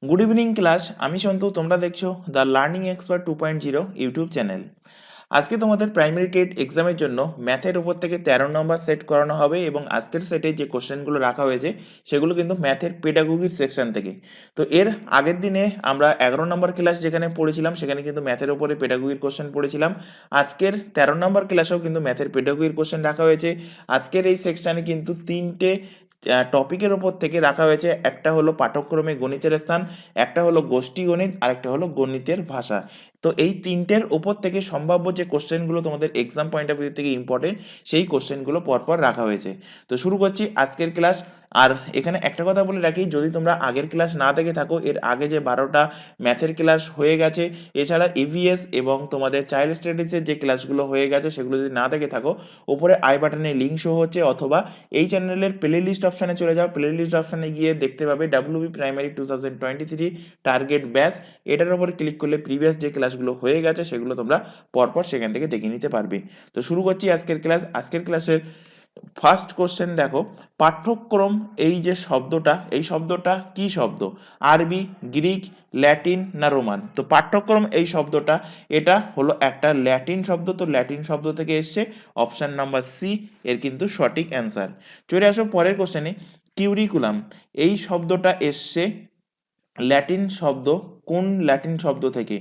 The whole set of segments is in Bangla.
গুড ইভিনিং ক্লাস, আমি সন্তু। তোমরা দেখছো the learning expert 2.0 YouTube channel. আজকে তোমাদের প্রাইমারি টেট এক্সামের জন্য ম্যাথের উপর থেকে 13 নম্বর সেট করানো হবে এবং আজকের সেটে যে কোশ্চেনগুলো রাখা হয়েছে সেগুলো কিন্তু ম্যাথের পেডাগোগির সেকশন থেকে। তো এর আগের দিনে আমরা 11 নম্বর ক্লাস যেখানে পড়েছিলাম সেখানে কিন্তু ম্যাথের উপরে পেডাগোগির কোশ্চেন পড়েছিলাম। আজকের 13 নম্বর ক্লাসেও কিন্তু ম্যাথের পেডাগোগির কোশ্চেন রাখা হয়েছে। আজকের এই সেকশানে কিন্তু তিনটে টপিকের ওপর থেকে রাখা হয়েছে। একটা হলো পাঠ্যক্রমে গণিতের স্থান, একটা হলো গোষ্ঠী গণিত, আর একটা হলো গণিতের ভাষা। তো এই তিনটের ওপর থেকে সম্ভাব্য যে কোশ্চেনগুলো তোমাদের এক্সাম পয়েন্ট অফ ভিউ থেকে ইম্পর্টেন্ট সেই কোশ্চেনগুলো পরপর রাখা হয়েছে। তো শুরু করছি আজকের ক্লাস। আর এখানে একটা কথা বলে রাখি, যদি তোমরা আগের ক্লাস না দেখে থাকো, এর আগে যে 12টা ম্যাথের ক্লাস হয়ে গেছে, এছাড়া ইভিএস এবং তোমাদের চাইল্ড স্টাডিজের যে ক্লাসগুলো হয়ে গেছে সেগুলো যদি না দেখে থাকো, উপরে আই বাটনে লিঙ্ক শো হচ্ছে, অথবা এই চ্যানেলের প্লে লিস্ট অপশানে চলে যাও। প্লে লিস্ট অপশানে গিয়ে দেখতে পাবে ডাব্লিউবি প্রাইমারি 2023 টার্গেট ব্যাচ। এটার উপর ক্লিক করলে প্রিভিয়াস যে ক্লাসগুলো হয়ে গেছে সেগুলো তোমরা পরপর সেখান থেকে দেখে নিতে পারবে। তো শুরু করছি আজকের ক্লাস। আজকের ক্লাসের ফার্স্ট কোশ্চেন দেখো, পাঠ্যক্রম এই যে শব্দটা, এই শব্দটা কি শব্দ? আরবি, গ্রিক, ল্যাটিন না রোমান? তো পাঠ্যক্রম এই শব্দটা এটা হলো একটা ল্যাটিন শব্দ। তো ল্যাটিন শব্দ থেকে এসছে, অপশান নাম্বার সি এর কিন্তু সঠিক অ্যান্সার। চলে আসো পরের কোশ্চেনে, কিউরিকুলাম এই শব্দটা এসছে ল্যাটিন শব্দ, কোন ল্যাটিন শব্দ থেকে?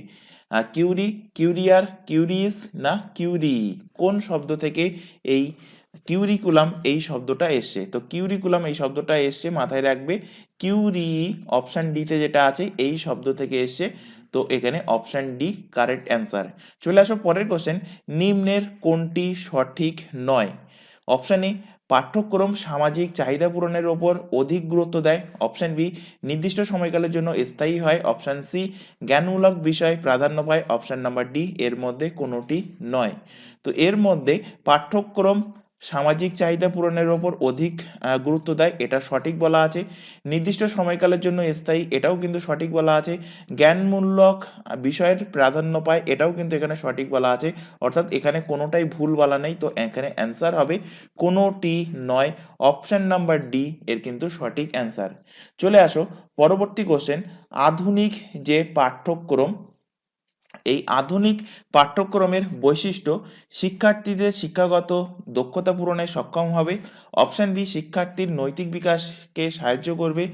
কিউরি, কিউরিয়ার, কিউরিস না কিউরি? কোন শব্দ থেকে এই কিউরিকুলাম এই শব্দটা এসছে? তো কিউরিকুলাম এই শব্দটা এসছে, মাথায় রাখবে, কিউরি অপশান ডিতে যেটা আছে এই শব্দ থেকে এসছে। তো এখানে অপশান ডি কারেক্ট অ্যান্সার। চলে আসো পরের কোশ্চেন, নিম্নের কোনটি সঠিক নয়? অপশান এ, পাঠ্যক্রম সামাজিক চাহিদা পূরণের ওপর অধিক গুরুত্ব দেয়। অপশান বি, নির্দিষ্ট সময়কালের জন্য স্থায়ী হয়। অপশান সি, জ্ঞানমূলক বিষয় প্রাধান্য পায়। অপশান নাম্বার ডি এর মধ্যে কোনোটি নয়। তো এর মধ্যে পাঠ্যক্রম সামাজিক চাহিদা পূরণের ওপর অধিক গুরুত্ব দেয়, এটা সঠিক বলা আছে। নির্দিষ্ট সময়কালের জন্য স্থায়ী, এটাও কিন্তু সঠিক বলা আছে। জ্ঞানমূলক বিষয়ের প্রাধান্য পায়, এটাও কিন্তু এখানে সঠিক বলা আছে। অর্থাৎ এখানে কোনোটাই ভুল বলা নেই। তো এখানে অ্যান্সার হবে কোনোটি নয়, অপশান নাম্বার ডি এর কিন্তু সঠিক অ্যান্সার। চলে আসো পরবর্তী কোশ্চেন, আধুনিক যে পাঠ্যক্রম, এই আধুনিক পাঠ্যক্রমের বৈশিষ্ট্য, শিক্ষার্থীদের শিক্ষাগত দক্ষতা পূরণে সক্ষম হবে। অপশান বি, শিক্ষার্থীর নৈতিক বিকাশকে সাহায্য করবে।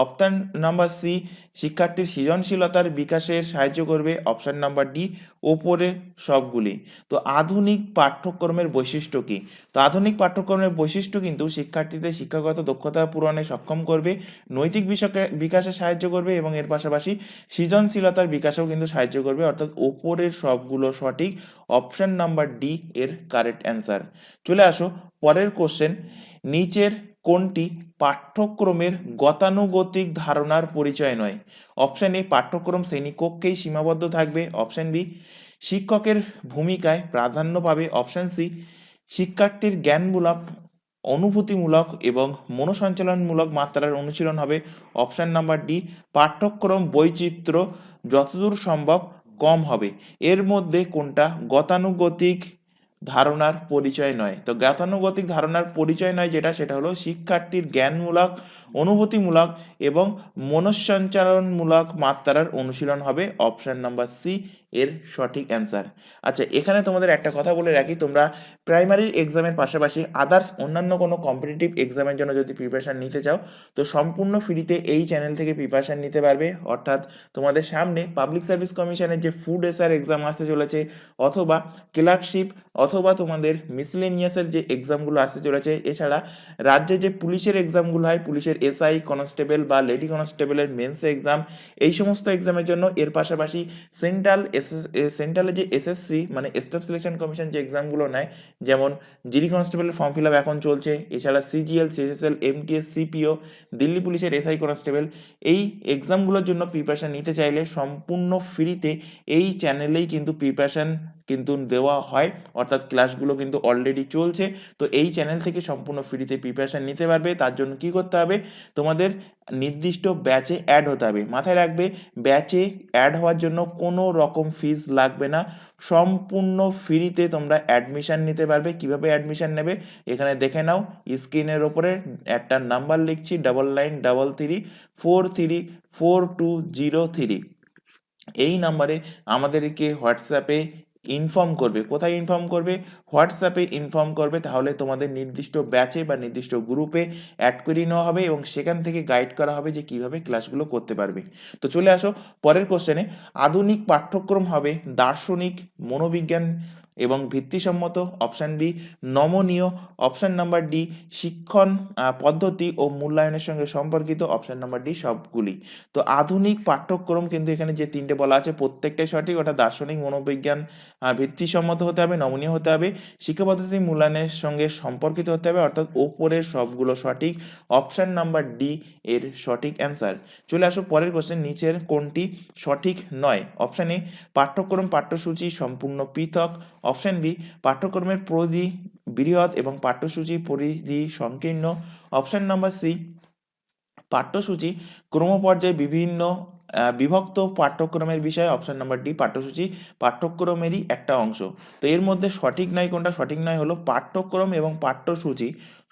অপশান নাম্বার সি, শিক্ষার্থীর সৃজনশীলতার বিকাশে সাহায্য করবে। অপশান নাম্বার ডি ওপরে সবগুলি। তো আধুনিক পাঠ্যক্রমের বৈশিষ্ট্য কি? তো আধুনিক পাঠ্যক্রমের বৈশিষ্ট্য কিন্তু শিক্ষার্থীদের শিক্ষাগত দক্ষতা পূরণে সক্ষম করবে, নৈতিক বিষয়কে বিকাশে সাহায্য করবে এবং এর পাশাপাশি সৃজনশীলতার বিকাশেও কিন্তু সাহায্য করবে। অর্থাৎ ওপরের সবগুলো সঠিক, অপশান নাম্বার ডি এর কারেক্ট অ্যান্সার। চলে আসো পরের কোশ্চেন, নিচের কোনটি পাঠ্যক্রমের গতানুগতিক ধারণার পরিচয় নয়? অপশান এ, পাঠ্যক্রম শ্রেণীকক্ষেই সীমাবদ্ধ থাকবে। অপশান বি, শিক্ষকের ভূমিকায় প্রাধান্য পাবে। অপশান সি, শিক্ষার্থীর জ্ঞানমূলক, অনুভূতিমূলক এবং মনোসঞ্চালনমূলক মাত্রার অনুশীলন হবে। অপশান নাম্বার ডি, পাঠ্যক্রম বৈচিত্র্য যতদূর সম্ভব কম হবে। এর মধ্যে কোনটা গতানুগতিক ধারণার পরিচয় নয়? তো গতানুগতিক ধারণার পরিচয় নয় যেটা, সেটা হলো শিক্ষার্থীর জ্ঞানমূলক, অনুভূতিমূলক এবং মনঃসঞ্চালনমূলক মাত্রার অনুশীলন হবে। অপশান নাম্বার সি এর সঠিক অ্যান্সার। আচ্ছা, এখানে তোমাদের একটা কথা বলে রাখি, তোমরা প্রাইমারি এক্সামের পাশাপাশি আদার্স অন্যান্য কোনো কম্পিটিটিভ এক্সামের জন্য যদি প্রিপারেশান নিতে চাও, তো সম্পূর্ণ ফ্রিতে এই চ্যানেল থেকে প্রিপারেশান নিতে পারবে। অর্থাৎ তোমাদের সামনে পাবলিক সার্ভিস কমিশনের যে ফুড এসআর এক্সাম আসতে চলেছে, অথবা ক্লার্কশিপ, অথবা তোমাদের মিসলেনিয়াসের যে এক্সামগুলো আসতে চলেছে, এছাড়া রাজ্যে যে পুলিশের এক্সামগুলো হয়, পুলিশের এসআই কনস্টেবল বা লেডি কনস্টেবলের মেন্স এক্সাম, এই সমস্ত এক্সামের জন্য, এর পাশাপাশি সেন্ট্রালে যে এসএসসি মানে স্টাফ সিলেকশন কমিশন যে এক্সামগুলো নেয়, যেমন জিডি কনস্টেবলের ফর্ম ফিল আপ এখন চলছে, এছাড়া CGL, CSSL, MTS, CPO, Delhi পুলিশের এসআই কনস্টেবল, এই এক্সামগুলোর জন্য প্রিপারেশান নিতে চাইলে সম্পূর্ণ ফ্রিতে এই চ্যানেলেই কিন্তু প্রিপারেশান কিন্তু দেওয়া হয়, অর্থাৎ ক্লাসগুলো কিন্তু অলরেডি চলছে। তো এই চ্যানেল থেকে সম্পূর্ণ ফ্রিতে প্রিপারেশান নিতে পারবে। তার জন্য কি করতে হবে, তোমাদের নির্দিষ্ট ব্যাচে অ্যাড হতে হবে। মাথায় রাখবে, ব্যাচে অ্যাড হওয়ার জন্য কোনো রকম ফিস লাগবে না, সম্পূর্ণ ফ্রিতে তোমরা অ্যাডমিশান নিতে পারবে। কিভাবে অ্যাডমিশান নেবে এখানে দেখে নাও, স্ক্রিনের ওপরে একটা নাম্বার লিখছি 9933434203। এই নাম্বারে আমাদেরকে হোয়াটসঅ্যাপে ইনফর্ম করবে। কোথায় ইনফর্ম করবে, হোয়াটসঅ্যাপে ইনফর্ম করবে, তাহলে তোমাদের নির্দিষ্ট ব্যাচে বা নির্দিষ্ট গ্রুপে অ্যাড করিয়ে নেওয়া হবে এবং সেখান থেকে গাইড করা হবে যে কিভাবে ক্লাসগুলো করতে পারবে। তো চলে আসো পরের কোশ্চেনে। আধুনিক পাঠ্যক্রম হবে দার্শনিক, মনোবিজ্ঞান এবং ভিত্তিসম্মত, অপশান বি নমনীয়, অপশান নাম্বার ডি শিক্ষণ পদ্ধতি ও মূল্যায়নের সঙ্গে সম্পর্কিত, অপশান নাম্বার ডি সবগুলি। তো আধুনিক পাঠ্যক্রম কিন্তু এখানে যে তিনটে বলা আছে প্রত্যেকটাই সঠিক, ওটা দার্শনিক, মনোবিজ্ঞান ভিত্তিসম্মত হতে হবে, নমনীয় হতে হবে, শিক্ষা পদ্ধতি মূল্যায়নের সঙ্গে সম্পর্কিত হতে হবে, অর্থাৎ ওপরের সবগুলো সঠিক, অপশান নাম্বার ডি এর সঠিক অ্যান্সার। চলে আসো পরের কোশ্চেন, নিচের কোনটি সঠিক নয়, অপশান এ পাঠ্যক্রম পাঠ্যসূচি সম্পূর্ণ পৃথক, অপশান বি পাঠ্যক্রমের পরিধি বৃহৎ এবং পাঠ্যসূচি পরিধি সংকীর্ণ, অপশান নাম্বার সি পাঠ্যসূচি ক্রমপর্যায়ে বিভিন্ন বিভক্ত পাঠ্যক্রমের বিষয়, অপশান নাম্বার ডি পাঠ্যসূচি পাঠ্যক্রমেরই একটা অংশ। তো এর মধ্যে সঠিক নয় কোনটা, সঠিক নয় হলো পাঠ্যক্রম এবং পাঠ্যসূচি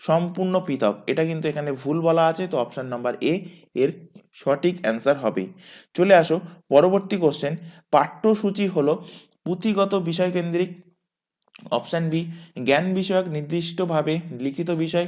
সম্পূর্ণ পৃথক, এটা কিন্তু এখানে ভুল বলা আছে। তো অপশান নাম্বার এ এর সঠিক অ্যান্সার হবে। চলে আসো পরবর্তী কোশ্চেন, পাঠ্যসূচি হলো পুঁথিগত বিষয়কেন্দ্রিক, অপশান বি জ্ঞান বিষয়ক নির্দিষ্টভাবে লিখিত বিষয়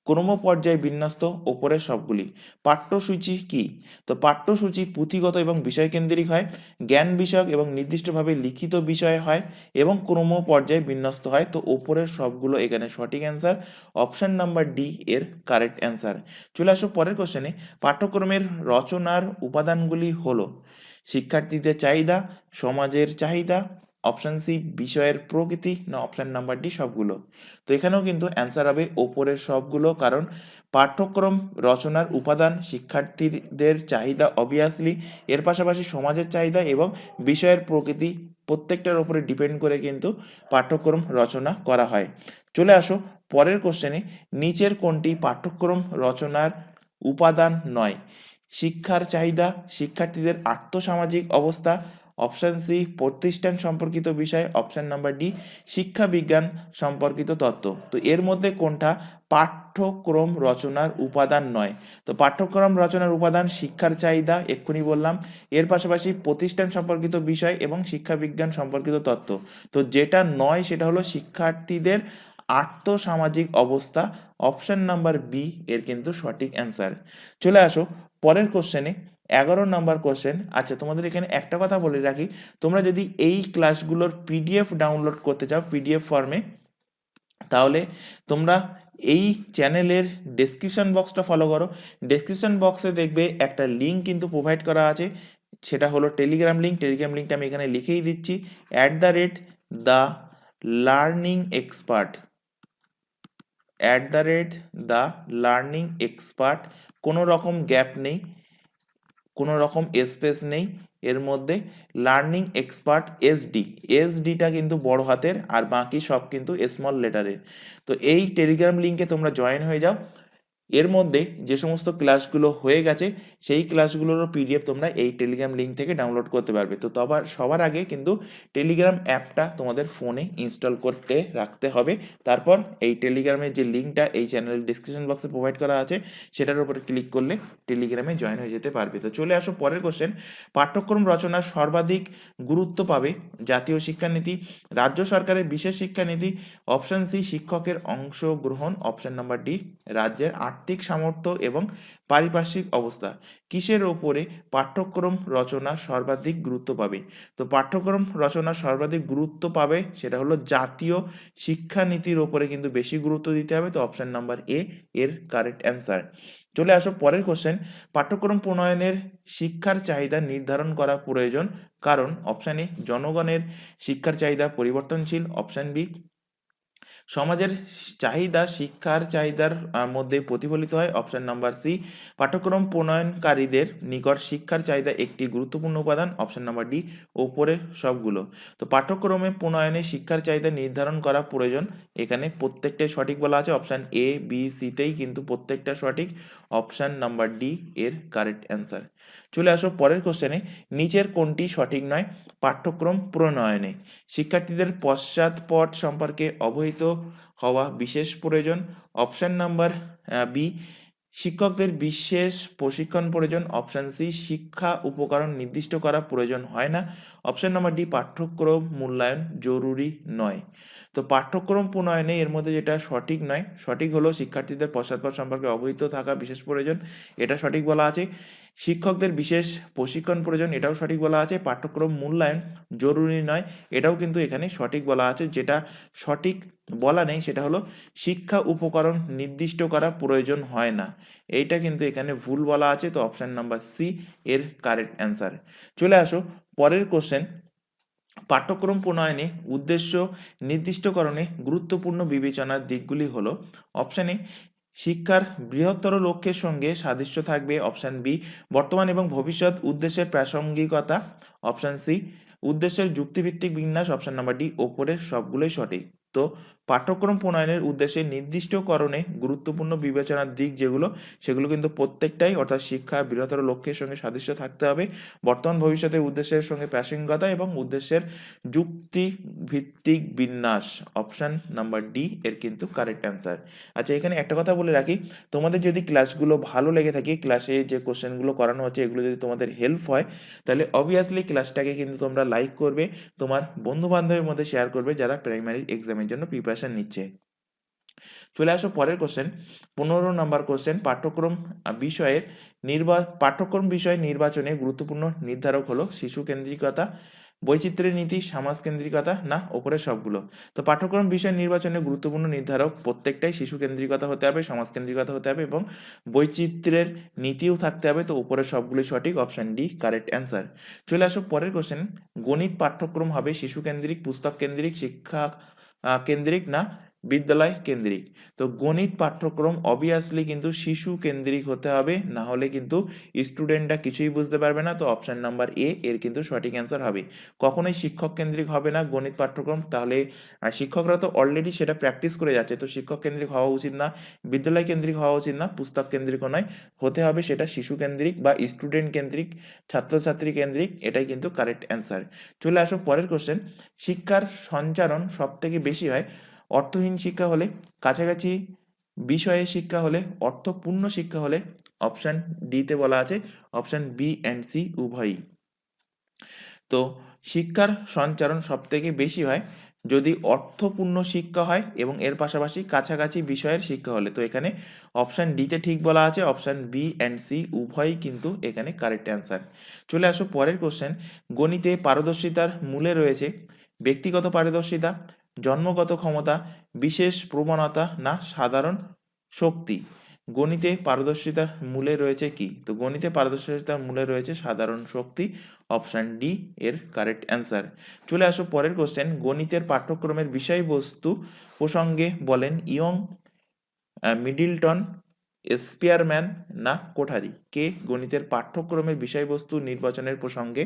ক্রমপর্যায়ে বিন্যস্ত, ওপরের সবগুলি। পাঠ্যসূচি কি, তো পাঠ্যসূচি পুঁথিগত এবং বিষয়কেন্দ্রিক হয়, জ্ঞান বিষয়ক এবং নির্দিষ্টভাবে লিখিত বিষয় হয় এবং ক্রমপর্যায়ে বিন্যস্ত হয়। তো ওপরের সবগুলো এখানে সঠিক অ্যান্সার, অপশান নাম্বার ডি এর কারেক্ট অ্যান্সার। চলে আসো পরের কোশ্চেনে, পাঠ্যক্রমের রচনার উপাদানগুলি হলো শিক্ষার্থীদের চাহিদা, সমাজের চাহিদা, অপশান সি বিষয়ের প্রকৃতি, না অপশান নাম্বার ডি সবগুলো। তো এখানেও কিন্তু অ্যান্সার হবে ওপরের সবগুলো, কারণ পাঠ্যক্রম রচনার উপাদান শিক্ষার্থীদের চাহিদা অবভিয়াসলি, এর পাশাপাশি সমাজের চাহিদা এবং বিষয়ের প্রকৃতি, প্রত্যেকটার উপরে ডিপেন্ড করে কিন্তু পাঠ্যক্রম রচনা করা হয়। চলে আসো পরের কোশ্চেনে, নিচের কোনটি পাঠ্যক্রম রচনার উপাদান নয়, শিক্ষার চাহিদা, শিক্ষার্থীদের আর্থসামাজিক অবস্থা, অপশান সি প্রতিষ্ঠান সম্পর্কিত বিষয়, অপশান নাম্বার ডি শিক্ষা বিজ্ঞান সম্পর্কিত তত্ত্ব। তো এর মধ্যে কোনটা পাঠ্যক্রম রচনার উপাদান নয়, তো পাঠ্যক্রম রচনার উপাদান শিক্ষার চাহিদা এক্ষুনি বললাম, এর পাশাপাশি প্রতিষ্ঠান সম্পর্কিত বিষয় এবং শিক্ষা বিজ্ঞান সম্পর্কিত তত্ত্ব। তো যেটা নয় সেটা হলো শিক্ষার্থীদের আর্থসামাজিক অবস্থা, অপশান নাম্বার বি এর কিন্তু সঠিক অ্যান্সার। চলে আসো পরের কোশ্চেনে, 11 নম্বর কোশ্চেন। আচ্ছা তোমাদের এখানে একটা কথা বলে রাখি, তোমরা যদি এই ক্লাসগুলোর পিডিএফ ডাউনলোড করতে চাও পিডিএফ ফর্মে, তাহলে তোমরা এই চ্যানেলের ডেসক্রিপশন বক্সটা ফলো করো। ডেসক্রিপশন বক্সে দেখবে একটা লিঙ্ক কিন্তু প্রোভাইড করা আছে, সেটা হলো টেলিগ্রাম লিঙ্ক। টেলিগ্রাম লিঙ্কটা আমি এখানে লিখেই দিচ্ছি, @the learning expert, @the learning expert, কোনো রকম গ্যাপ নেই, কোনো রকম স্পেস নেই এর মধ্যে, লার্নিং এক্সপার্ট এসডিটা কিন্তু বড় হাতের আর বাকি সব কিন্তু স্মল লেটারের। তো এই টেলিগ্রাম লিঙ্কে তোমরা জয়েন হয়ে যাও, এর মধ্যে যে সমস্ত ক্লাসগুলো হয়ে গেছে সেই ক্লাসগুলোরও পিডিএফ তোমরা এই টেলিগ্রাম লিঙ্ক থেকে ডাউনলোড করতে পারবে। তো সবার আগে কিন্তু টেলিগ্রাম অ্যাপটা তোমাদের ফোনে ইনস্টল করতে রাখতে হবে, তারপর এই টেলিগ্রামের যে লিঙ্কটা এই চ্যানেলের ডিসক্রিপশন বক্সে প্রোভাইড করা আছে সেটার উপরে ক্লিক করলে টেলিগ্রামে জয়েন হয়ে যেতে পারবে। তো চলে আসো পরের কোশ্চেন, পাঠ্যক্রম রচনার সর্বাধিক গুরুত্ব পাবে জাতীয় শিক্ষানীতি, রাজ্য সরকারের বিশেষ শিক্ষানীতি, অপশান সি শিক্ষকের অংশগ্রহণ, অপশান নাম্বার ডি রাজ্যের আর্থিক সামর্থ্য এবং পারিপার্শ্বিক অবস্থা। কিসের ওপরে পাঠ্যক্রম রচনা সর্বাধিক গুরুত্ব পাবে, তো পাঠ্যক্রম রচনা সর্বাধিক গুরুত্ব পাবে সেটা হলো জাতীয় শিক্ষানীতির ওপরে কিন্তু বেশি গুরুত্ব দিতে হবে। তো অপশান নাম্বার এ এর কারেক্ট অ্যান্সার। চলে আসো পরের কোশ্চেন, পাঠ্যক্রম প্রণয়নের শিক্ষার চাহিদা নির্ধারণ করা প্রয়োজন, কারণ অপশান এ জনগণের শিক্ষার চাহিদা পরিবর্তনশীল, অপশান বি সমাজের চাহিদা শিক্ষার চাহিদার মধ্যে প্রতিফলিত হয়, অপশন নাম্বার সি। পাঠ্যক্রম প্রণয়নকারীদের নিকট শিক্ষার চাহিদা একটি গুরুত্বপূর্ণ উপাদান, অপশন নাম্বার ডি ওপরের সবগুলো। তো পাঠ্যক্রমে প্রণয়নে শিক্ষার চাহিদা নির্ধারণ করা প্রয়োজন, এখানে প্রত্যেকটাই সঠিক বলা আছে, অপশন এ বি সিতেই কিন্তু প্রত্যেকটা সঠিক, অপশন নাম্বার ডি এর কারেক্ট অ্যান্সার। চলে আসো পরের কোশ্চেনে, নিচের কোনটি সঠিক নয়? পাঠ্যক্রম প্রণয়নে শিক্ষার্থীদের পশ্চাৎপট সম্পর্কে অবহিত হওয়া বিশেষ প্রয়োজন, অপশন নাম্বার বি। শিক্ষকদের বিশেষ প্রশিক্ষণ প্রয়োজন, অপশন সি। শিক্ষা উপকরণ নির্দিষ্ট করা প্রয়োজন হয় না, অপশন নাম্বার ডি। পাঠ্যক্রম মূল্যায়ন জরুরি নয়। তো পাঠ্যক্রম প্রণয়নে এর মধ্যে যেটা সঠিক নয়, সঠিক হলো শিক্ষার্থীদের পশ্চাৎপট সম্পর্কে অবহিত থাকা বিশেষ প্রয়োজন, এটা সঠিক বলা আছে। শিক্ষকদের বিশেষ প্রশিক্ষণ প্রয়োজন, এটাও সঠিক বলা আছে। পাঠ্যক্রম মূল্যায়ন জরুরি নয়, এটাও কিন্তু এখানে সঠিক বলা আছে। যেটা সঠিক বলা নেই সেটা হলো শিক্ষা উপকরণ নির্দিষ্ট করা প্রয়োজন হয় না, এইটা কিন্তু এখানে ভুল বলা আছে। তো অপশন নাম্বার সি এর কারেক্ট অ্যান্সার। চলে আসো পরের কোশ্চেন, পাঠ্যক্রম প্রণয়নে উদ্দেশ্য নির্দিষ্টকরণে গুরুত্বপূর্ণ বিবেচনার দিকগুলি হলো, অপশন এ শিক্ষার বৃহত্তর লক্ষ্যের সঙ্গে সাদৃশ্য থাকবে, অপশন বি বর্তমান এবং ভবিষ্যৎ উদ্দেশ্যের প্রাসঙ্গিকতা, অপশন সি উদ্দেশ্যের যুক্তিভিত্তিক বিন্যাস, অপশন নাম্বার ডি ওপরের সবগুলোই সঠিক। তো পাঠ্যক্রম প্রণয়নের উদ্দেশ্যে নির্দিষ্টকরণে গুরুত্বপূর্ণ বিবেচনার দিক যেগুলো, সেগুলো কিন্তু প্রত্যেকটাই, অর্থাৎ শিক্ষা বৃহত্তর লক্ষ্যের সঙ্গে সাদৃশ্য থাকতে হবে, বর্তমান ভবিষ্যতের উদ্দেশ্যের সঙ্গে প্রাসঙ্গিকতা এবং উদ্দেশ্যের যুক্তি ভিত্তিক বিন্যাস, অপশন নাম্বার ডি এর কিন্তু কারেক্ট অ্যান্সার। আচ্ছা, এখানে একটা কথা বলে রাখি, তোমাদের যদি ক্লাসগুলো ভালো লেগে থাকে, ক্লাসে যে কোশ্চেনগুলো করানো হচ্ছে এগুলো যদি তোমাদের হেল্প হয়, তাহলে অবভিয়াসলি ক্লাসটাকে কিন্তু তোমরা লাইক করবে, তোমার বন্ধু বান্ধবের মধ্যে শেয়ার করবে যারা প্রাইমারি এক্সামের জন্য প্রিপারেশন নিচ্ছে। চলে আসো পরের কোশ্চেন, 15 নম্বর কোশ্চেন, পাঠ্যক্রম বিষয় নির্বাচনে গুরুত্বপূর্ণ নির্ধারক হলো শিশু কেন্দ্রিকতা, বৈচিত্র্যের নীতি, সমাজ কেন্দ্রিকতা, না ওপরের সবগুলো। তো পাঠ্যক্রম বিষয় নির্বাচনে গুরুত্বপূর্ণ নির্ধারক প্রত্যেকটাই শিশু কেন্দ্রিকতা হতে হবে, সমাজ কেন্দ্রিকতা হতে হবে এবং বৈচিত্র্যের নীতিও থাকতে হবে। তো উপরের সবগুলোই সঠিক, অপশন ডি কারেক্ট অ্যান্সার। চলে আসো পরের কোশ্চেন, গণিত পাঠ্যক্রম হবে শিশু কেন্দ্রিক, পুস্তক কেন্দ্রিক, শিক্ষা কেন্দ্রিক, না বিদ্যালয় কেন্দ্রিক? তো গণিত পাঠ্যক্রম অবভিয়াসলি কিন্তু শিশু কেন্দ্রিক হতে হবে, না হলে কিন্তু স্টুডেন্টরা কিছুই বুঝতে পারবে না। তো অপশন নাম্বার এ এর কিন্তু সঠিক অ্যান্সার হবে। কখনোই শিক্ষক কেন্দ্রিক হবে না গণিত পাঠ্যক্রম, তাহলে শিক্ষকরা তো অলরেডি সেটা প্র্যাকটিস করে যাচ্ছে, তো শিক্ষক কেন্দ্রিক হওয়া উচিত না, বিদ্যালয় কেন্দ্রিক হওয়া উচিত না, পুস্তক কেন্দ্রিকও নয়, হতে হবে সেটা শিশু কেন্দ্রিক বা স্টুডেন্ট কেন্দ্রিক, ছাত্রছাত্রী কেন্দ্রিক, এটাই কিন্তু কারেক্ট অ্যান্সার। চলে আসো পরের কোশ্চেন, শিক্ষার সঞ্চারণ সব থেকে বেশি হয় অর্থহীন শিক্ষা হলে, কাছাকাছি বিষয়ে শিক্ষা হলে, অর্থপূর্ণ শিক্ষা হলে, অপশন ডিতে বলা আছে, অপশন বি অ্যান্ড সি উভয়ই। তো শিক্ষার সঞ্চারণ সব থেকে বেশি হয় যদি অর্থপূর্ণ শিক্ষা হয় এবং এর পাশাপাশি কাছাকাছি বিষয়ের শিক্ষা হলে। তো এখানে অপশন ডিতে ঠিক বলা আছে, অপশন বি অ্যান্ড সি উভয়ই কিন্তু এখানে কারেক্ট অ্যান্সার। চলে আসো পরের কোশ্চেন, গণিতে পারদর্শিতার মূলে রয়েছে ব্যক্তিগত পারদর্শিতা, জন্মগত ক্ষমতা, বিশেষ প্রবণতা, না সাধারণ শক্তি? গণিতে পারদর্শিতার মূলে রয়েছে কি? তো গণিতে পারদর্শিতার মূলে রয়েছে সাধারণ শক্তি, অপশন ডি এর কারেক্ট অ্যান্সার। চলে আসো পরের কোশ্চেন, গণিতের পাঠ্যক্রমের বিষয়বস্তু প্রসঙ্গে বলেন ইয়ং, মিডলটন, স্পিয়ারম্যান, না কোঠারি? কে গণিতের পাঠ্যক্রমের বিষয়বস্তু নির্বাচনের প্রসঙ্গে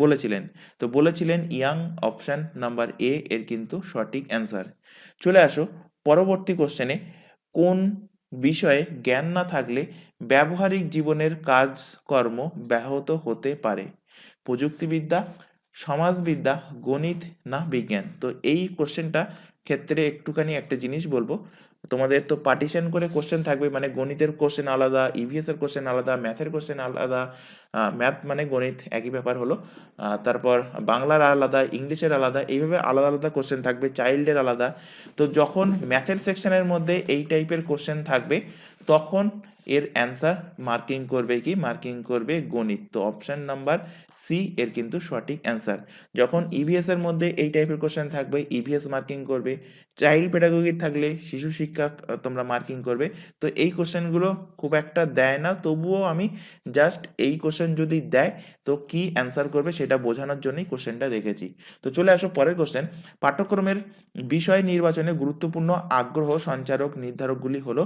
বলেছিলেন? তো বলেছিলেন ইয়াং, অপশন নাম্বার এ এর কিন্তু সঠিক অ্যান্সার। চলে আসো পরবর্তী কোশ্চেনে, কোন বিষয়ে জ্ঞান না থাকলে ব্যবহারিক জীবনের কাজকর্ম ব্যাহত হতে পারে? প্রযুক্তিবিদ্যা, সমাজবিদ্যা, গণিত, না বিজ্ঞান? তো এই কোশ্চেনটা ক্ষেত্রে একটুখানি একটা জিনিস বলবো, তোমাদের তো পার্টিশন করে কোশ্চেন থাকবে, মানে গণিতের কোশ্চেন আলাদা, ইভিএস এর কোশ্চেন আলাদা, ম্যাথের কোশ্চেন আলাদা, ম্যাথ মানে গণিত একই ব্যাপার হলো, তারপর বাংলার আলাদা, ইংলিশের আলাদা, এইভাবে আলাদা আলাদা কোশ্চেন থাকবে, চাইল্ডের আলাদা। তো যখন ম্যাথের সেকশনের মধ্যে এই টাইপের কোশ্চেন থাকবে তখন এর অ্যান্সার মার্কিং করবে কি, মার্কিং করবে গণিত। তো অপশন নাম্বার সি এর কিন্তু সঠিক অ্যান্সার। যখন ইভিএস এর মধ্যে এই টাইপের কোশ্চেন থাকবে, ইভিএস মার্কিং করবে। চাইল্ড পেডাগোগি থাকলে শিশু শিক্ষা তোমরা মার্কিং করবে। তো এই কোশ্চেনগুলো খুব একটা দেয় না, তবুও আমি জাস্ট এই কোশ্চেন যদি দেয় তো কি অ্যান্সার করবে সেটা বোঝানোর জন্যই কোশ্চেনটা রেখেছি। তো চলে আসো পরের কোশ্চেন। পাঠ্যক্রমের বিষয় নির্বাচনে গুরুত্বপূর্ণ আগ্রহ সঞ্চারক নির্ধারকগুলি হলো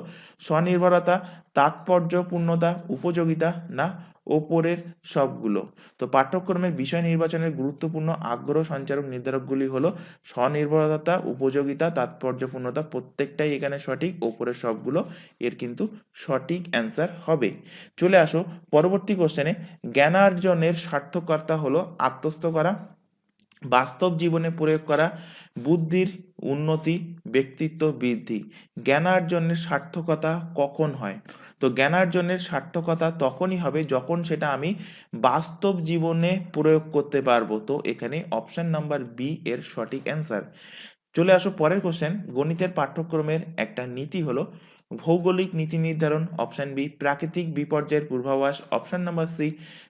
স্বনির্ভরতা, তাৎপর্যপূর্ণতা, উপযোগিতা না ওপরের সবগুলো। তো পাঠ্যক্রমের বিষয় নির্বাচনের গুরুত্বপূর্ণ আগ্রহ সঞ্চারক নির্ধারকগুলি হলো স্বনির্ভরতা, উপযোগিতা, তাৎপর্যপূর্ণতা, প্রত্যেকটাই এখানে সঠিক, ওপরের সবগুলো এর কিন্তু সঠিক অ্যান্সার হবে। চলে আসো পরবর্তী কোশ্চেনে। জ্ঞানার্জনের সার্থকতা হলো আত্মস্থ করা, বাস্তব জীবনে প্রয়োগ করা, বুদ্ধির উন্নতি, ব্যক্তিত্ব বৃদ্ধি। জ্ঞানার্জনের সার্থকতা কখন হয়? তো জ্ঞানার্জনের সার্থকতা তখনই হবে যখন সেটা আমি বাস্তব জীবনে প্রয়োগ করতে পারবো। তো এখানে অপশন নাম্বার বি এর সঠিক অ্যান্সার। চলে আসো পরের কোশ্চেন। গণিতের পাঠ্যক্রমের একটা নীতি হলো ভৌগোলিক নীতি নির্ধারণ, অপশন বি প্রাকৃতিক বিপর্যয়ের পূর্বাভাস, অপশন নাম্বার সি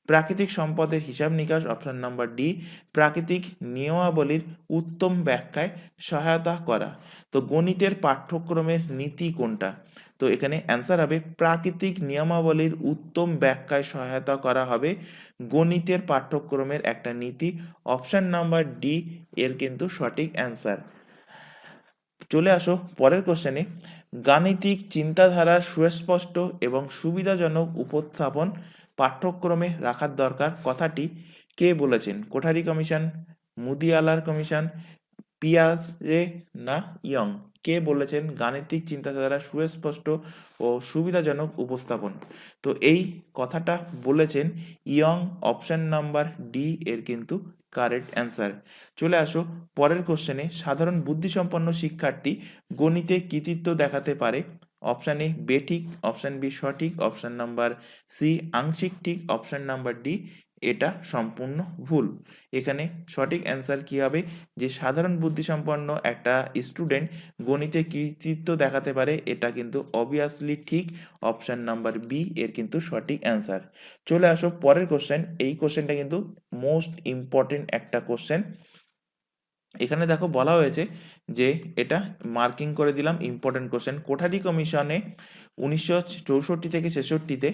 প্রাকৃতিক সম্পদের হিসাব নিকাশ, অপশন নাম্বার ডি প্রাকৃতিক নিয়মাবলীর উত্তম ব্যাখ্যায় সহায়তা করা। তো গণিতের পাঠ্যক্রমের নীতি কোনটা? তো এখানে অ্যান্সার হবে প্রাকৃতিক নিয়মাবলীর উত্তম ব্যাখ্যায় সহায়তা করা হবে গণিতের পাঠ্যক্রমের একটা নীতি। অপশন নাম্বার ডি এর কিন্তু সঠিক অ্যান্সার। চলে আসো পরের কোশ্চেনে। গাণিতিক চিন্তাধারার সুস্পষ্ট এবং সুবিধাজনক উপস্থাপন পাঠ্যক্রমে রাখার দরকার কথাটি কে বলেছেন? কোঠারি কমিশন, মুদিয়ালার কমিশন, পিয়াজে না ইয়ং? কে বলেছেন গাণিতিক চিন্তাধারা সুস্পষ্ট ও সুবিধাজনক উপস্থাপন? তো এই কথাটা বলেছেন ইয়ং। অপশন নাম্বার ডি এর কিন্তু কারেক্ট অ্যান্সার। চলে আসো পরের কোশ্চেনে। সাধারণ বুদ্ধিসম্পন্ন শিক্ষার্থী গণিতে কৃতিত্ব দেখাতে পারে। অপশন এ বেঠিক, অপশন বি সঠিক, অপশন নাম্বার সি আংশিক ঠিক, অপশন নাম্বার ডি এটা সম্পূর্ণ ভুল। এখানে সঠিক অ্যান্সার কি হবে? যে সাধারণ বুদ্ধিসম্পন্ন একটা স্টুডেন্ট গণিতে কৃতিত্ব দেখাতে পারে, এটা কিন্তু অবভিয়াসলি ঠিক। অপশন নাম্বার বি এর কিন্তু সঠিক অ্যান্সার। চলে আসো পরের কোশ্চেন। এই কোশ্চেনটা কিন্তু মোস্ট ইম্পর্টেন্ট একটা কোশ্চেন। এখানে দেখো বলা হয়েছে যে এটা মার্কিং করে দিলাম ইম্পর্টেন্ট কোশ্চেন। কোঠারি কমিশনে 1964 থেকে 66-তে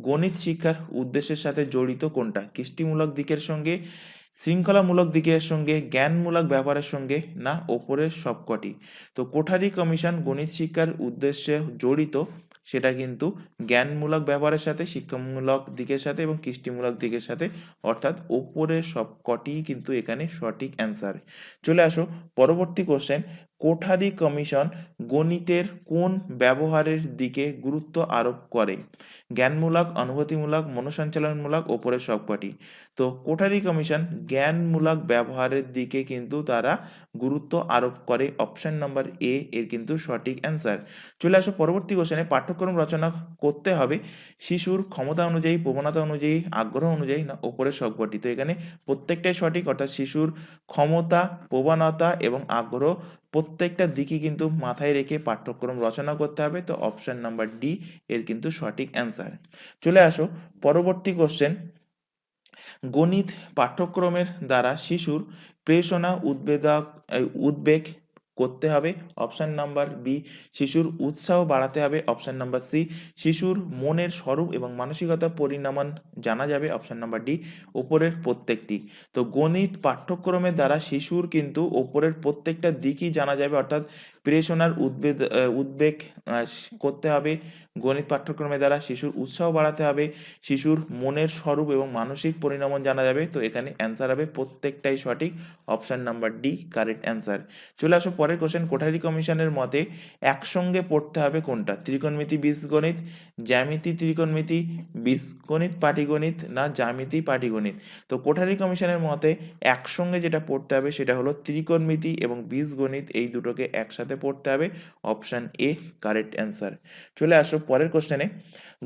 গণিত শিক্ষার উদ্দেশ্যের সাথে জড়িত কোনটা? কৃষ্টিমূলক দিকের সঙ্গে, শৃঙ্খলামূলক দিকের সঙ্গে, জ্ঞানমূলক ব্যবহারের সঙ্গে না ওপরের সবকটি? তো কোঠারি কমিশন গণিত শিক্ষার উদ্দেশ্যে জড়িত সেটা কিন্তু জ্ঞানমূলক ব্যবহারের সাথে, শিক্ষামূলক দিকের সাথে এবং কৃষ্টিমূলক দিকের সাথে, অর্থাৎ ওপরের সবকটি কিন্তু এখানে সঠিক অ্যান্সার। চলে আসো পরবর্তী কোশ্চেন। কোঠারি কমিশন গণিতের কোন ব্যবহারের দিকে গুরুত্ব আরোপ করে? জ্ঞানমূলক, অনুভূতিমূলক, মনঃসঞ্চালনমূলক, ওপরের সবকটি? তো কোঠারি কমিশন জ্ঞানমূলক ব্যবহারের দিকে কিন্তু তারা গুরুত্ব আরোপ করে। অপশন নাম্বার এ এর কিন্তু সঠিক অ্যান্সার। চলে আসো পরবর্তী কোশ্চেনে। পাঠ্যক্রম রচনা করতে হবে শিশুর ক্ষমতা অনুযায়ী, প্রবণতা অনুযায়ী, আগ্রহ অনুযায়ী না ওপরের সবকটি? তো এখানে প্রত্যেকটাই সঠিক, অর্থাৎ শিশুর ক্ষমতা, প্রবণতা এবং আগ্রহ প্রত্যেকটা দিকই কিন্তু মাথায় রেখে পাঠ্যক্রম রচনা করতে হবে। তো অপশন নাম্বার ডি এর কিন্তু সঠিক অ্যান্সার। চলে আসো পরবর্তী কোশ্চেন। গণিত পাঠ্যক্রমের দ্বারা শিশুর প্রেরণা উদ্বেগ করতে হবে। অপশন নাম্বার বি শিশুর উৎসাহ বাড়াতে হবে। অপশন নাম্বার সি শিশুর মনের স্বরূপ এবং মানসিকতা পরিণামন জানা যাবে। অপশন নাম্বার ডি ওপরের প্রত্যেকটি। তো গণিত পাঠ্যক্রমের দ্বারা শিশুর কিন্তু ওপরের প্রত্যেকটা দিকই জানা যাবে, অর্থাৎ প্রেরণার উদ্বেগ করতে হবে। গণিত পাঠ্যক্রমের দ্বারা শিশুর উৎসাহ বাড়াতে হবে, শিশুর মনের স্বরূপ এবং মানসিক পরিণামন জানা যাবে। তো এখানে অ্যান্সার হবে প্রত্যেকটাই সঠিক। Option number D correct answer. চলে আসো পরের কোশ্চেন। কোঠারি কমিশনের মতে একসঙ্গে পড়তে হবে কোনটা? ত্রিকোণমিতি বীজগণিত, জ্যামিতি ত্রিকোণমিতি, বীজগণিত পাটিগণিত না জ্যামিতি পাটিগণিত? তো কোঠারি কমিশনের মতে একসঙ্গে যেটা পড়তে হবে সেটা হলো ত্রিকোণমিতি এবং বীজগণিত, এই দুটোকে একসাথে পড়তে হবে। Option A correct answer. চলে আসো পরের কোশ্চেনে।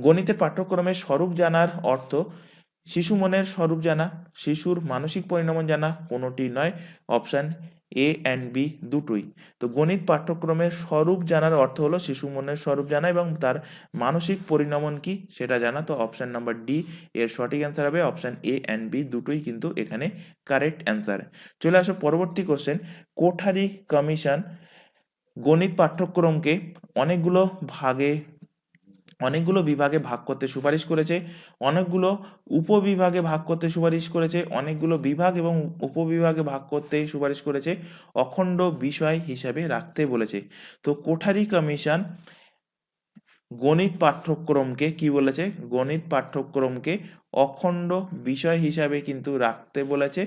গণিতের পাঠ্যক্রমে স্বরূপ জানার অর্থ শিশু মনের স্বরূপ জানা, শিশুর মানসিক পরিণামন জানা, কোনোটি নয়। অপশন এ অ্যান্ড বি দুটোই। তো গণিত পাঠ্যক্রমের স্বরূপ জানার অর্থ হলো শিশু মনের স্বরূপ জানা এবং তার মানসিক পরিণমন কি সেটা জানা। তো অপশন নাম্বার ডি এর সঠিক অ্যান্সার হবে অপশন এ অ্যান্ড বি দুটোই কিন্তু এখানে কারেক্ট অ্যান্সার। চলে আসো পরবর্তী কোশ্চেন। কোঠারি কমিশন গণিত পাঠ্যক্রমকে অনেকগুলো ভাগে অনেকগুলো বিভাগে ভাগ করতে সুপারিশ করেছে, অনেকগুলো উপবিভাগে ভাগ করতে সুপারিশ করেছে, অনেকগুলো বিভাগ এবং উপবিভাগে ভাগ করতে সুপারিশ করেছে, অখণ্ড বিষয় হিসাবে রাখতে বলেছে। তো কোঠারি কমিশন গণিত পাঠ্যক্রমকে কি বলেছে? গণিত পাঠ্যক্রমকে অখণ্ড বিষয় হিসাবে কিন্তু রাখতে বলেছে।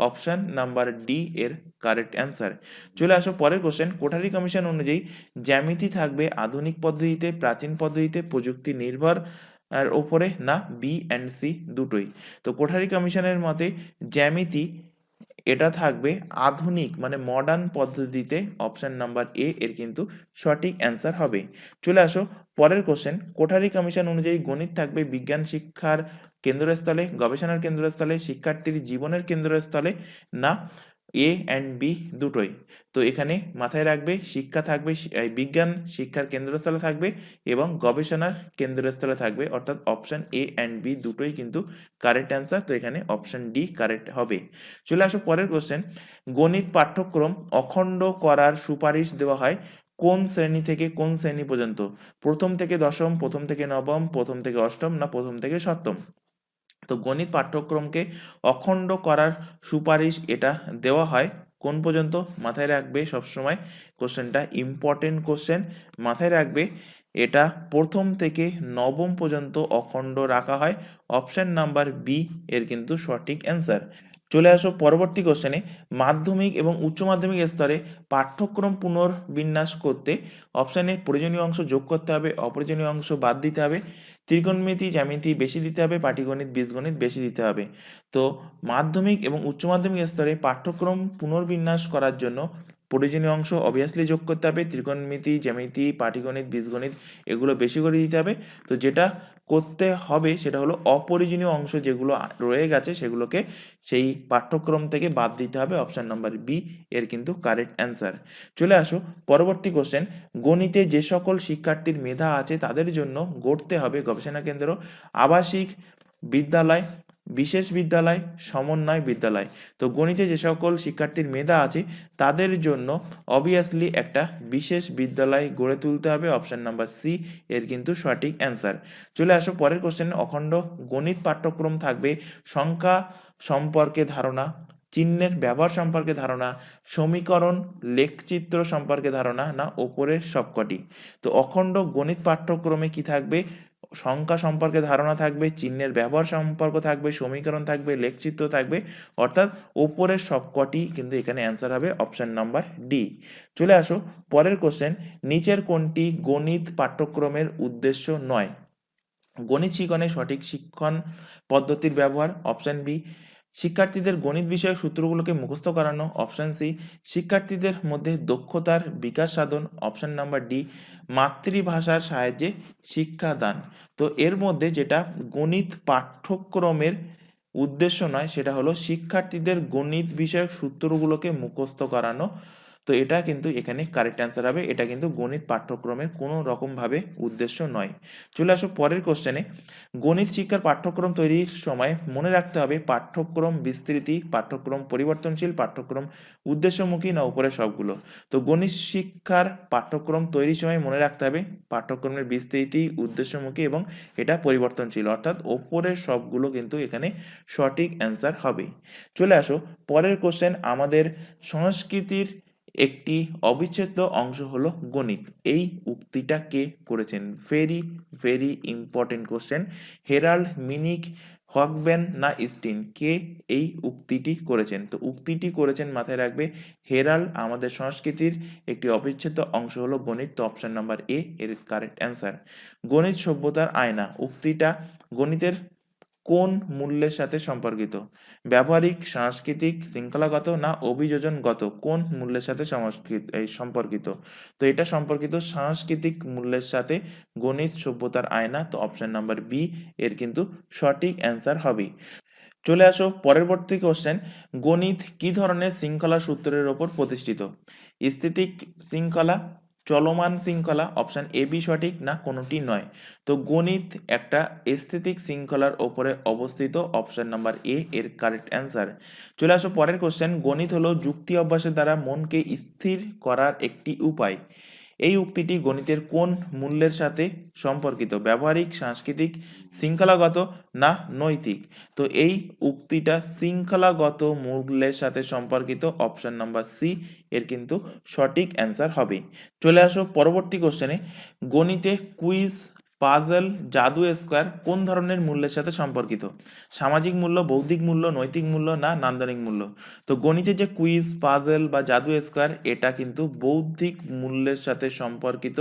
অপশন নাম্বার ডি এর কারেক্ট অ্যান্সার। চলে আসো পরের কোশ্চেন। কোঠারি কমিশন অনুযায়ী জ্যামিতি থাকবে আধুনিক পদ্ধতিতে, প্রাচীন পদ্ধতিতে, প্রযুক্তি নির্ভর আর ওপরে, না বি অ্যান্ড সি দুটোই? তো কোঠারি কমিশনের মতে জ্যামিতি এটা থাকবে আধুনিক মানে মডার্ন পদ্ধতিতে। অপশন নাম্বার এ এর কিন্তু সঠিক অ্যান্সার হবে। চলে আসো পরের কোশ্চেন। কোঠারি কমিশন অনুযায়ী গণিত থাকবে বিজ্ঞান শিক্ষার কেন্দ্রস্থলে, গবেষণার কেন্দ্রস্থলে, শিক্ষার্থীর জীবনের কেন্দ্রস্থলে, না এ অ্যান্ড বি দুটোই? তো এখানে মাথায় রাখবে শিক্ষা থাকবে বিজ্ঞান শিক্ষার কেন্দ্রস্থলে থাকবে এবং গবেষণার কেন্দ্রস্থলে থাকবে, অর্থাৎ অপশন এ অ্যান্ড বি দুটোই কিন্তু কারেক্ট অ্যান্সার। তো এখানে অপশন ডি কারেক্ট হবে। চলে আসো পরের কোশ্চেন। গণিত পাঠ্যক্রম অখণ্ড করার সুপারিশ দেওয়া হয় কোন শ্রেণী থেকে কোন শ্রেণী পর্যন্ত? প্রথম থেকে দশম, প্রথম থেকে নবম, প্রথম থেকে অষ্টম, না প্রথম থেকে সপ্তম? তো গণিত পাঠ্যক্রমকে অখণ্ড করার সুপারিশ এটা দেওয়া হয় কোন পর্যন্ত? মাথায় রাখবে সবসময়, কোশ্চেনটা ইম্পর্টেন্ট কোশ্চেন। মাথায় রাখবে এটা প্রথম থেকে নবম পর্যন্ত অখণ্ড রাখা হয়। অপশন নাম্বার বি এর কিন্তু সঠিক অ্যান্সার। চলে আসো পরবর্তী কোশ্চেনে। মাধ্যমিক এবং উচ্চ মাধ্যমিক স্তরে পাঠ্যক্রম পুনর্বিন্যাস করতে অপশানে প্রয়োজনীয় অংশ যোগ করতে হবে, অপ্রয়োজনীয় অংশ বাদ দিতে হবে, ত্রিকোণমিতি জ্যামিতি বেশি দিতে হবে, পাটিগণিত বীজগণিত বেশি দিতে হবে। তো মাধ্যমিক এবং উচ্চ মাধ্যমিক স্তরে পাঠ্যক্রম পুনর্বিন্যাস করার জন্য প্রয়োজনীয় অংশ অবভিয়াসলি যোগ করতে হবে, ত্রিকোণমিতি জ্যামিতি পাটিগণিত বীজগণিত এগুলো বেশি করে দিতে হবে। তো যেটা করতে হবে সেটা হলো অপ্রয়োজনীয় অংশ যেগুলো রয়ে গেছে সেগুলোকে সেই পাঠ্যক্রম থেকে বাদ দিতে হবে। অপশন নাম্বার বি এর কিন্তু কারেক্ট অ্যান্সার। চলে আসো পরবর্তী কোশ্চেন। গণিতে যে সকল শিক্ষার্থীর মেধা আছে তাদের জন্য গড়তে হবে গবেষণা কেন্দ্র, আবাসিক বিদ্যালয়, বিশেষ বিদ্যালয়, সমন্বয় বিদ্যালয়। তো গণিতে যে সকল শিক্ষার্থীর মেধা আছে তাদের জন্য অবভিয়াসলি একটা বিশেষ বিদ্যালয় গড়ে তুলতে হবে। অপশন নাম্বার সি এর কিন্তু সঠিক অ্যান্সার। চলে আসো পরের কোশ্চেনে। অখণ্ড গণিত পাঠ্যক্রম থাকবে সংখ্যা সম্পর্কে ধারণা, চিহ্নের ব্যবহার সম্পর্কে ধারণা, সমীকরণ লেখচিত্র সম্পর্কে ধারণা, না ওপরের সবকটি? তো অখণ্ড গণিত পাঠ্যক্রমে কি থাকবে? সংখ্যা সম্পর্কে ধারণা থাকবে, চিহ্নের ব্যবহার সম্পর্ক থাকবে, সমীকরণ থাকবে, লেখচিত্র থাকবে, অর্থাৎ ওপরের সবকটি কিন্তু এখানে অ্যান্সার হবে অপশন নাম্বার ডি। চলে আসো পরের কোশ্চেন। নিচের কোনটি গণিত পাঠ্যক্রমের উদ্দেশ্য নয়? গণিত শিখনে সঠিক শিক্ষণ পদ্ধতির ব্যবহার। অপশন বি শিক্ষার্থীদের গণিত বিষয়ক সূত্রগুলোকে মুখস্থ করানো। অপশন সি শিক্ষার্থীদের মধ্যে দক্ষতার বিকাশ সাধন। অপশন নাম্বার ডি মাতৃভাষার সাহায্যে শিক্ষাদান। তো এর মধ্যে যেটা গণিত পাঠ্যক্রমের উদ্দেশ্য নয় সেটা হলো শিক্ষার্থীদের গণিত বিষয়ক সূত্রগুলোকে মুখস্থ করানো। তো এটা কিন্তু এখানে কারেক্ট অ্যান্সার হবে। এটা কিন্তু গণিত পাঠ্যক্রমের কোনো রকমভাবে উদ্দেশ্য নয়। চলে আসো পরের কোশ্চেনে। গণিত শিক্ষার পাঠ্যক্রম তৈরির সময় মনে রাখতে হবে পাঠ্যক্রম বিস্তৃতি, পাঠ্যক্রম পরিবর্তনশীল, পাঠ্যক্রম উদ্দেশ্যমুখী, না উপরে সবগুলো? তো গণিত শিক্ষার পাঠ্যক্রম তৈরির সময় মনে রাখতে হবে পাঠ্যক্রমের বিস্তৃতি, উদ্দেশ্যমুখী এবং এটা পরিবর্তনশীল, অর্থাৎ ওপরের সবগুলো কিন্তু এখানে সঠিক অ্যান্সার হবে। চলে আসো পরের কোশ্চেন। আমাদের সংস্কৃতির একটি অবিচ্ছেদ্য অংশ হলো গণিত, এই উক্তিটা কে করেছেন? Very very important question. Harold, মিনিক, হকবেন, না স্টিন, কে এই উক্তিটি করেছেন? তো উক্তিটি করেছেন মাথায় রাখবে হেরাল্ড। আমাদের সংস্কৃতির একটি অবিচ্ছেদ্য অংশ হলো গণিত। তো অপশন নাম্বার এ এর কারেক্ট অ্যান্সার। গণিত সভ্যতার আয়না উক্তিটা গণিতের কোন মূল্যের সাথে সম্পর্কিত? ব্যবহারিক, সাংস্কৃতিক, শৃঙ্খলাগত, না অভিযোজনগত? কোন মূল্যের সাথে সম্পর্কিত? তো এটা সম্পর্কিত সাংস্কৃতিক মূল্যের সাথে গণিত সভ্যতার আয়না। তো অপশন নাম্বার বি এর কিন্তু সঠিক অ্যান্সার হবে। চলে আসো পরবর্তী কোশ্চেন, গণিত কি ধরনের শৃঙ্খলা সূত্রের ওপর প্রতিষ্ঠিত? স্থিতিক শৃঙ্খলা, চলমান শৃঙ্খলা, অপশন এ বি সঠিক না কোনোটি নয়। তো গণিত একটা স্থিতিক শৃঙ্খলার ওপরে অবস্থিত, অপশন নাম্বার এ এর কারেক্ট অ্যান্সার। চলে আসো পরের কোশ্চেন, গণিত হলো যুক্তি অভ্যাসের দ্বারা মনকে স্থির করার একটি উপায়। এই উক্তিটি গণিতের কোন মূল্যের সাথে সম্পর্কিত? ব্যবহারিক, সাংস্কৃতিক, শৃঙ্খলাগত না নৈতিক? তো এই উক্তিটা শৃঙ্খলাগত মূল্যের সাথে সম্পর্কিত, অপশন নাম্বার সি এর কিন্তু সঠিক অ্যান্সার হবে। চলে আসো পরবর্তী কোশ্চেনে, গণিতে কুইজ, পাজল, জাদু স্কোয়ার কোন ধরনের মূল্যের সাথে সম্পর্কিত? সামাজিক মূল্য, বৌদ্ধিক মূল্য, নৈতিক মূল্য না নান্দনিক মূল্য? তো গণিতে যে কুইজ, পাজল বা জাদু স্কোয়ার এটা কিন্তু বৌদ্ধিক মূল্যের সাথে সম্পর্কিত,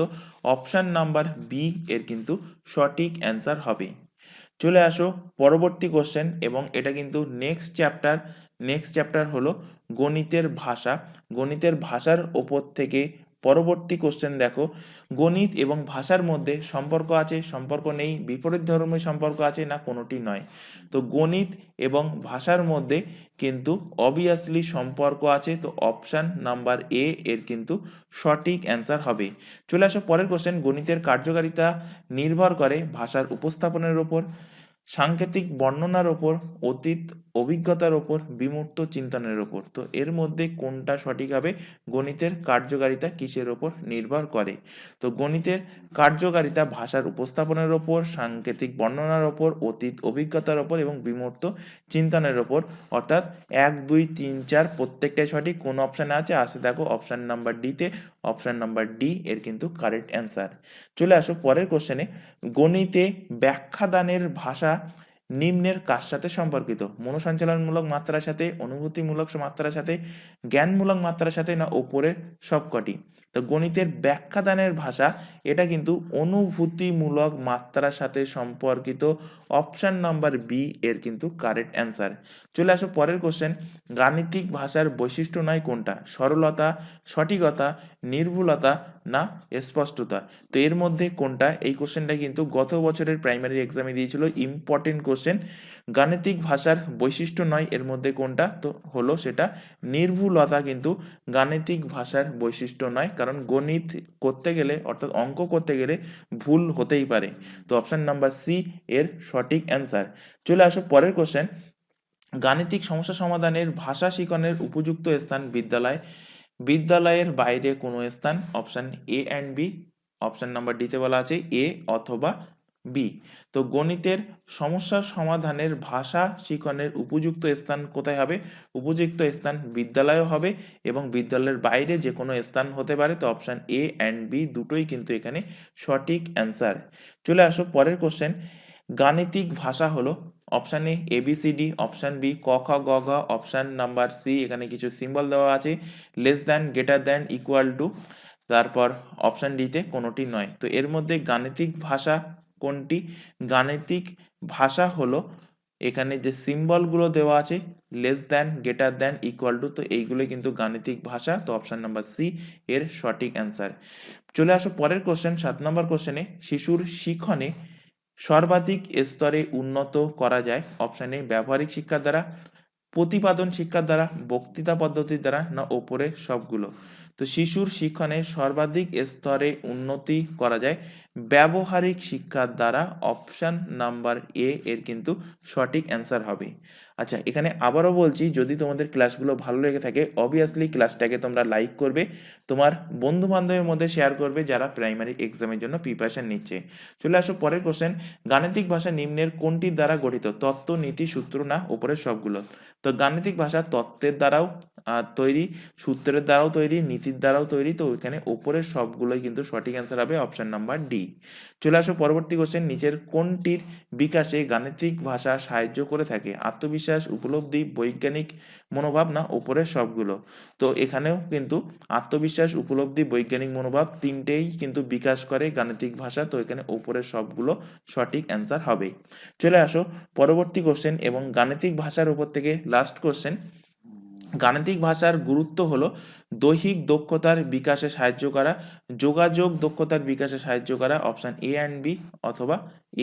অপশন নাম্বার বি এর কিন্তু সঠিক অ্যান্সার হবে। চলে আসো পরবর্তী কোশ্চেন, এবং এটা কিন্তু নেক্সট চ্যাপ্টার হলো গণিতের ভাষা। গণিতের ভাষার ওপর থেকে পরবর্তী কোশ্চেন দেখো, গণিত এবং ভাষার মধ্যে সম্পর্ক আছে, সম্পর্ক নেই, বিপরীত ধর্মী সম্পর্ক আছে না কোনোটি নয়? তো গণিত এবং ভাষার মধ্যে কিন্তু অবভিয়াসলি সম্পর্ক আছে, তো অপশান নাম্বার এ এর কিন্তু সঠিক অ্যান্সার হবে। চলে আসো পরের কোশ্চেন, গণিতের কার্যকারিতা নির্ভর করে ভাষার উপস্থাপনের উপর, সাংকেতিক বর্ণনার ওপর, অতীত অভিজ্ঞতার ওপর, বিমূর্ত চিন্তনের ওপর। তো এর মধ্যে কোনটা সঠিক হবে? গণিতের কার্যকারিতা কিসের ওপর নির্ভর করে? তো গণিতের কার্যকারিতা ভাষার উপস্থাপনের ওপর, সাংকেতিক বর্ণনার ওপর, অতীত অভিজ্ঞতার ওপর এবং বিমূর্ত চিন্তনের ওপর। অর্থাৎ 1, 2, 3, 4 প্রত্যেকটাই সঠিক। কোন অপশানে আছে দেখো অপশান নাম্বার ডিতে, অপশান নাম্বার ডি এর কিন্তু কারেক্ট অ্যান্সার। চলে আসো পরের কোশ্চেনে, গণিতে ব্যাখ্যাদানের ভাষা নিম্নের কার সাথে সম্পর্কিত? মনোসঞ্চালনমূলক মাত্রার সাথে, অনুভূতিমূলক মাত্রার সাথে, জ্ঞানমূলক মাত্রার সাথে না ওপরের সবকটি? তো গণিতের ব্যাখ্যাদানের ভাষা এটা কিন্তু অনুভূতিমূলক মাত্রার সাথে সম্পর্কিত, অপশন নাম্বার বি এর কিন্তু কারেক্ট অ্যান্সার। চলে আসো পরের কোশ্চেন, গাণিতিক ভাষার বৈশিষ্ট্য নয় কোনটা? সরলতা, সঠিকতা, নির্ভুলতা না স্পষ্টতা? তো এর মধ্যে কোনটা? এই কোশ্চেনটা কিন্তু গত বছরের প্রাইমারি এক্সামে দিয়েছিল, ইম্পর্টেন্ট কোশ্চেন। গাণিতিক ভাষার বৈশিষ্ট্য নয় এর মধ্যে কোনটা? তো হলো সেটা নির্ভুলতা কিন্তু গাণিতিক ভাষার বৈশিষ্ট্য নয়, কারণ গণিত করতে গেলে অর্থাৎ অঙ্ক করতে গেলে ভুল হতেই পারে। তো অপশন নাম্বার সি এর সঠিক অ্যান্সার। চলে আসো পরের কোশ্চেন, গাণিতিক সমস্যা সমাধানের ভাষা শিখনের উপযুক্ত স্থান বিদ্যালয়, বিদ্যালয়ের বাইরে কোনো স্থান? Option A and B, option number ডিতে বলা আছে এ অথবা বি। তো গণিতের সমস্যা সমাধানের ভাষা শিখনের উপযুক্ত স্থান কোথায় হবে? উপযুক্ত স্থান বিদ্যালয়ও হবে এবং বিদ্যালয়ের বাইরে যে কোনো স্থান হতে পারে। তো অপশান এ অ্যান্ড বি দুটোই কিন্তু এখানে সঠিক অ্যান্সার। চলে আসো পরের কোশ্চেন, গাণিতিক ভাষা হলো option A ABCD, option B ক খ গ ঘ, অপশান নাম্বার সি এখানে কিছু সিম্বল দেওয়া আছে, less than, greater than, equal to, তারপর অপশান ডিতে কোনোটি নয়। তো এর মধ্যে গাণিতিক ভাষা কোনটি? গাণিতিক ভাষা হলো এখানে যে সিম্বলগুলো দেওয়া আছে, less than, greater than, equal to, তো এইগুলো কিন্তু গাণিতিক ভাষা। তো অপশান নাম্বার সি এর সঠিক অ্যান্সার। চলে আসো পরের কোশ্চেন, 7 নম্বর কোশ্চেনে, শিশুর শিখনে সর্বাধিক স্তরে উন্নত করা যায়? অপশান এ ব্যবহারিক শিক্ষার দ্বারা, প্রতিপাদন শিক্ষার দ্বারা, বক্তৃতা পদ্ধতির দ্বারা না ওপরে সবগুলো? তো শিশুর শিক্ষণে সর্বাধিক স্তরে উন্নতি করা যায় ব্যবহারিক শিক্ষার দ্বারা, অপশান নাম্বার এ এর কিন্তু সঠিক অ্যান্সার হবে। আচ্ছা, এখানে আবারও বলছি, যদি তোমাদের ক্লাসগুলো ভালো লেগে থাকে অবভিয়াসলি ক্লাসটাকে তোমরা লাইক করবে, তোমার বন্ধু বান্ধবের মধ্যে শেয়ার করবে যারা প্রাইমারি এক্সামের জন্য প্রিপারেশন নিচ্ছে। চলে আসো পরের কোশ্চেন, গাণিতিক ভাষা নিম্নের কোনটির দ্বারা গঠিত? তত্ত্ব, নীতি, সূত্র না ওপরের সবগুলো? তো গাণিতিক ভাষা তত্ত্বের দ্বারাও তৈরি, সূত্রের দ্বারাও তৈরি, নীতির দ্বারাও তৈরি। তো এখানে ওপরের সবগুলোই কিন্তু সঠিক অ্যান্সার হবে, অপশন নাম্বার ডি। চলে আসো পরবর্তী কোশ্চেন, নিচের কোনটির বিকাশে গাণিতিক ভাষা সাহায্য করে থাকে? আত্মবিশ্বাস, উপলব্ধি, বৈজ্ঞানিক মনোভাব না ওপরের সবগুলো? তো এখানেও কিন্তু আত্মবিশ্বাস, উপলব্ধি, বৈজ্ঞানিক মনোভাব তিনটেই কিন্তু বিকাশ করে গাণিতিক ভাষা। তো এখানে ওপরের সবগুলো সঠিক অ্যান্সার হবে। চলে আসো পরবর্তী কোশ্চেন এবং গাণিতিক ভাষার উপর থেকে লাস্ট কোশ্চেন, গাণিতিক ভাষার গুরুত্ব হলো দৈহিক দক্ষতার বিকাশে সাহায্য করা, যোগাযোগ দক্ষতার বিকাশে সাহায্য করা। অপশান এ অ্যান্ড বি, অথবা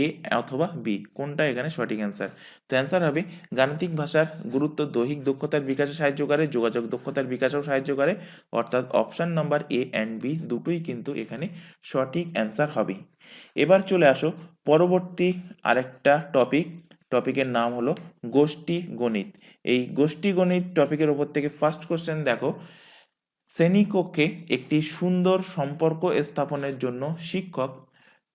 এ অথবা বি, কোনটা এখানে সঠিক অ্যান্সার? তো অ্যান্সার হবে গাণিতিক ভাষার গুরুত্ব দৈহিক দক্ষতার বিকাশে সাহায্য করে, যোগাযোগ দক্ষতার বিকাশেও সাহায্য করে, অর্থাৎ option number A and B দুটোই কিন্তু এখানে সঠিক অ্যান্সার হবে। এবার চলে আসো পরবর্তী আরেকটা টপিকের নাম হলো গোষ্ঠী গণিত। এই গোষ্ঠী গণিত টপিকের উপর থেকে ফার্স্ট কোশ্চেন দেখো, শ্রেণীকক্ষে একটি সুন্দর সম্পর্ক স্থাপনের জন্য শিক্ষক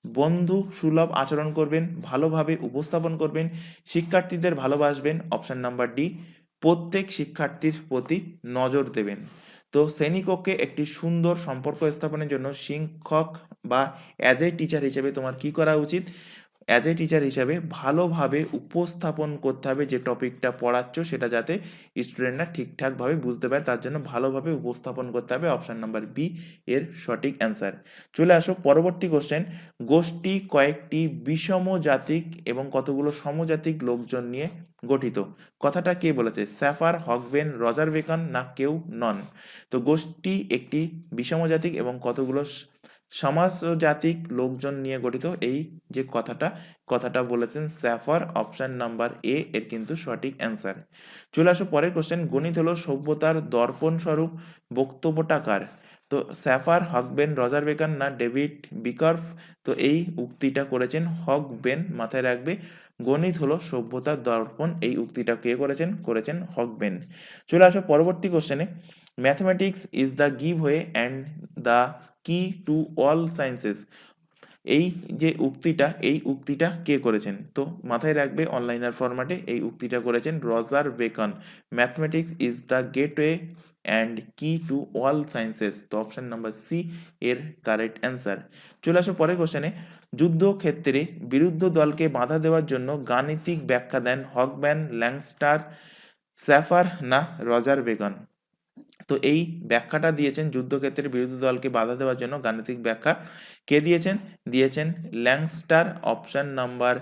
বন্ধু সুলভ আচরণ করবেন, ভালোভাবে উপস্থাপন করবেন, শিক্ষার্থীদের ভালোবাসবেন। অপশন নাম্বার ডি, প্রত্যেক শিক্ষার্থীর প্রতি নজর দেবেন। তো শ্রেণীকক্ষে একটি সুন্দর সম্পর্ক স্থাপনের জন্য শিক্ষক বা অ্যাজ এ টিচার হিসেবে তোমার কি করা উচিত? অ্যাজ এ টিচার হিসাবে ভালোভাবে উপস্থাপন করতে হবে, যে টপিকটা পড়াচ্ছ সেটা যাতে স্টুডেন্টরা ঠিকঠাকভাবে বুঝতে পারে, তার জন্য ভালোভাবে উপস্থাপন করতে হবে। অপশান নাম্বার বি এর সঠিক অ্যান্সার। চলে আসো পরবর্তী কোশ্চেন, গোষ্ঠী কয়েকটি বিষম জাতিক এবং কতগুলো সমজাতিক লোকজন নিয়ে গঠিত। কথাটা কে বলেছে? স্যাফার, হকবেন, রজার বেকন, না কেউ নন? তো গোষ্ঠী একটি বিষম জাতিক এবং কতগুলো সমাজজাতিক লোকজন নিয়ে গঠিত, এই যে কথাটা বলেছেন স্যাফার। অপশন নাম্বার এ এর কিন্তু সঠিক অ্যান্সার। চলে আসো পরের কোশ্চেন, গণিত হলো সভ্যতার দর্পণ স্বরূপ, বক্তব্যটা কার? তো স্যাফার, হকবেন, রজার বেকন, না ডেভিড বিকার্ফ? তো এই উক্তিটা করেছেন হকবেন, মাথায় রাখবে। গণিত হলো সভ্যতার দর্পণ, এই উক্তিটা কে করেছেন হকবেন। চলে আসো পরবর্তী কোশ্চেনে, mathematics is the give way and the কি টু অল সায়েন্সেস। এই যে উক্তিটা কে করেছেন? তো মাথায় রাখবে অনলাইনার ফরম্যাটে এই উক্তিটা করেছেন Roger beacon. Mathematics is the gateway and কি টু অল সায়েন্সেস। তো অপশন নাম্বার সি এর কারেক্ট অ্যান্সার। চলে আসো পরের কোশ্চেনে, যুদ্ধক্ষেত্রে বিরুদ্ধ দলকে বাধা দেওয়ার জন্য গাণিতিক ব্যাখ্যা দেন হকব্যান, ল্যাংস্টার, স্যাফার, না রজার বেকন? তো এই ব্যাখ্যাটা দিয়েছেন যুদ্ধক্ষেত্রে বিরোধী দলকে বাধা দেওয়ার জন্য গাণিতিক ব্যাখ্যা কে দিয়েছেন ল্যাংস্টার। অপশন নাম্বার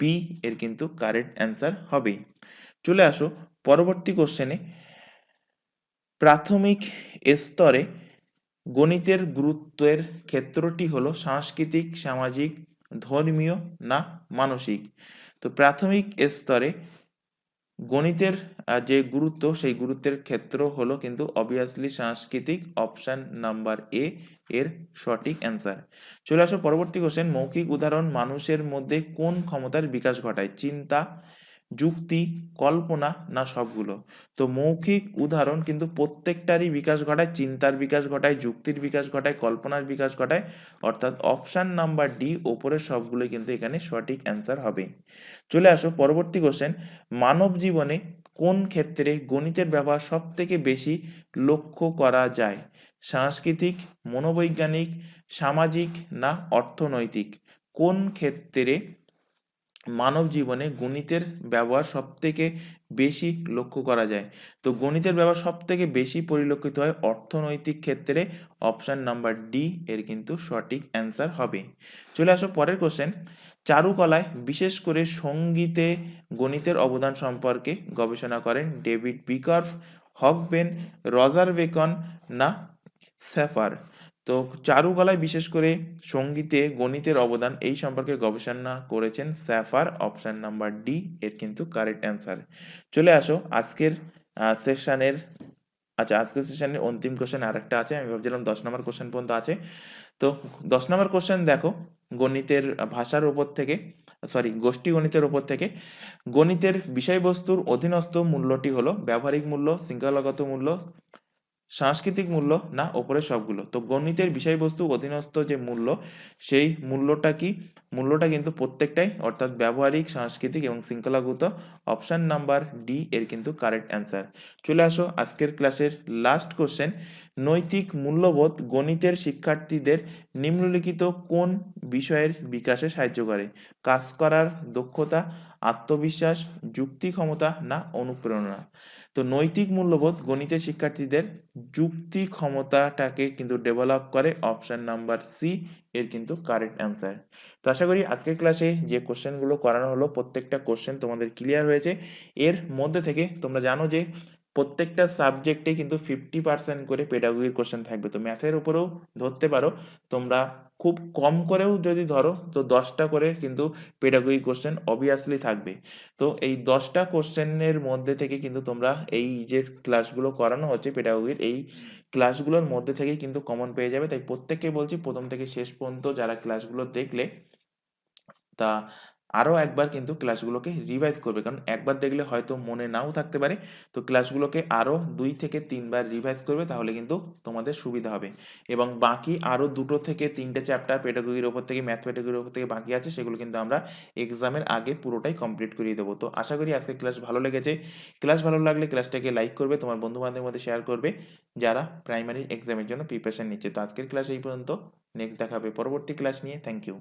বি এর কিন্তু কারেক্ট অ্যান্সার হবে। চলে আসো পরবর্তী কোশ্চেনে, প্রাথমিক স্তরে গণিতের গুরুত্বের ক্ষেত্রটি হলো সাংস্কৃতিক, সামাজিক, ধর্মীয়, না মানসিক? তো প্রাথমিক স্তরে গণিতের যে গুরুত্ব, সেই গুরুত্বের ক্ষেত্র হলো কিন্তু অবভিয়াসলি সাংস্কৃতিক। অপশন নাম্বার এ এর সঠিক অ্যান্সার। চলে আসো পরবর্তী কোশ্চেন, মৌখিক উদাহরণ মানুষের মধ্যে কোন ক্ষমতার বিকাশ ঘটায়? চিন্তা, যুক্তি, কল্পনা, না সবগুলো? তো মৌখিক উদাহরণ কিন্তু প্রত্যেকটারই বিকাশ ঘটায়, চিন্তার বিকাশ ঘটায়, যুক্তির বিকাশ ঘটায়, কল্পনার বিকাশ ঘটায়, অর্থাৎ অপশন নাম্বার ডি ওপরের সবগুলোই কিন্তু এখানে সঠিক অ্যান্সার হবে। চলে আসো পরবর্তী কোশ্চেন, মানব জীবনে কোন ক্ষেত্রে গণিতের ব্যবহার সব থেকে বেশি লক্ষ্য করা যায়? সাংস্কৃতিক, মনোবৈজ্ঞানিক, সামাজিক, না অর্থনৈতিক? কোন ক্ষেত্রে মানব জীবনে গণিতের ব্যবহার সব থেকে বেশি লক্ষ্য করা যায়? তো গণিতের ব্যবহার সব থেকে বেশি পরিলক্ষিত হয় অর্থনৈতিক ক্ষেত্রে। অপশন নাম্বার ডি এর কিন্তু সঠিক অ্যান্সার হবে। চলে আসো পরের কোশ্চেন, চারুকলায় বিশেষ করে সঙ্গীতে গণিতের অবদান সম্পর্কে গবেষণা করেন ডেভিড বিকার্ফ, হকবেন, রজার বেকন, না স্যাফার? তো চারুকলায় বিশেষ করে সঙ্গীতে গণিতের অবদান এই সম্পর্কে গবেষণা করেছেন স্যাফার। অপশন নাম্বার ডি এর কিন্তু কারেক্ট অ্যান্সার। চলে আসো আজকের সেশনের আজকের সেশনের অন্তিম কোশ্চেন আরেকটা আছে, আমি ভাবছিলাম 10 নম্বর কোশ্চেন পর্যন্ত আছে। তো 10 নম্বর কোশ্চেন দেখো, গণিতের ভাষার উপর থেকে গোষ্ঠী গণিতের উপর থেকে, গণিতের বিষয়বস্তুর অধীনস্থ মূল্যটি হলো ব্যবহারিক মূল্য, শৃঙ্খলাগত মূল্য, সাংস্কৃতিক মূল্য, না ওপরের সবগুলো? তো গণিতের বিষয়বস্তু অধীনস্থ যে মূল্য, সেই মূল্যটা কি? মূল্যটা কিন্তু প্রত্যেকটাই, অর্থাৎ ব্যবহারিক, সাংস্কৃতিক এবং শৃঙ্খলাগত। অপশন নাম্বার ডি এর কিন্তু কারেক্ট অ্যান্সার। চলে আসো আজকের ক্লাসের লাস্ট কোশ্চেন, নৈতিক মূল্যবোধ গণিতের শিক্ষার্থীদের নিম্নলিখিত কোন বিষয়ের বিকাশে সাহায্য করে? কাজ করার দক্ষতা, আত্মবিশ্বাস, যুক্তি ক্ষমতা, না অনুপ্রেরণা? তো নৈতিক মূল্যবোধ গণিতের শিক্ষার্থীদের যুক্তি ক্ষমতাটাকে কিন্তু ডেভেলপ করে। অপশন নাম্বার সি এর কিন্তু কারেক্ট অ্যান্সার। তো আশা করি আজকের ক্লাসে যে কোশ্চেনগুলো করানো হলো প্রত্যেকটা কোশ্চেন তোমাদের ক্লিয়ার হয়েছে। এর মধ্যে থেকে তোমরা জানো যে প্রত্যেকটা সাবজেক্টে কিন্তু 50% করে পেডাগোগির কোশ্চেন থাকবে। তো ম্যাথের উপরেও ধরতে পারো তোমরা, খুব কম করেও যদি ধরো তো 10টা করে কিন্তু পেডাগোগি কোশ্চেন অবভিয়াসলি থাকবে। তো এই 10টা কোশ্চেনের মধ্যে থেকে কিন্তু তোমরা এই যে ক্লাসগুলো করানো হচ্ছে পেডাগোগির, এই ক্লাসগুলোর মধ্যে থেকেই কিন্তু কমন পেয়ে যাবে। তাই প্রত্যেককে বলছি প্রথম থেকে শেষ পর্যন্ত যারা ক্লাসগুলো দেখলে তা আরও একবার কিন্তু ক্লাসগুলোকে রিভাইজ করবে, কারণ একবার দেখলে হয়তো মনে নাও থাকতে পারে। তো ক্লাসগুলোকে আরও 2 থেকে 3 বার রিভাইজ করবে, তাহলে কিন্তু তোমাদের সুবিধা হবে। এবং বাকি আরও 2 থেকে 3টে চ্যাপ্টার পেডাগোগির ওপর থেকে, ম্যাথ পেডাগোগির ওপর থেকে বাকি আছে, সেগুলো কিন্তু আমরা এক্সামের আগে পুরোটাই কমপ্লিট করিয়ে দেবো। তো আশা করি আজকের ক্লাস ভালো লেগেছে। ক্লাস ভালো লাগলে ক্লাসটাকে লাইক করবে, তোমার বন্ধু-বান্ধবের মধ্যে শেয়ার করবে যারা প্রাইমারি এক্সামের জন্য প্রিপারেশন নিচ্ছে। তো আজকের ক্লাস এই পর্যন্ত। নেক্সট দেখা হবে পরবর্তী ক্লাস নিয়ে। Thank you.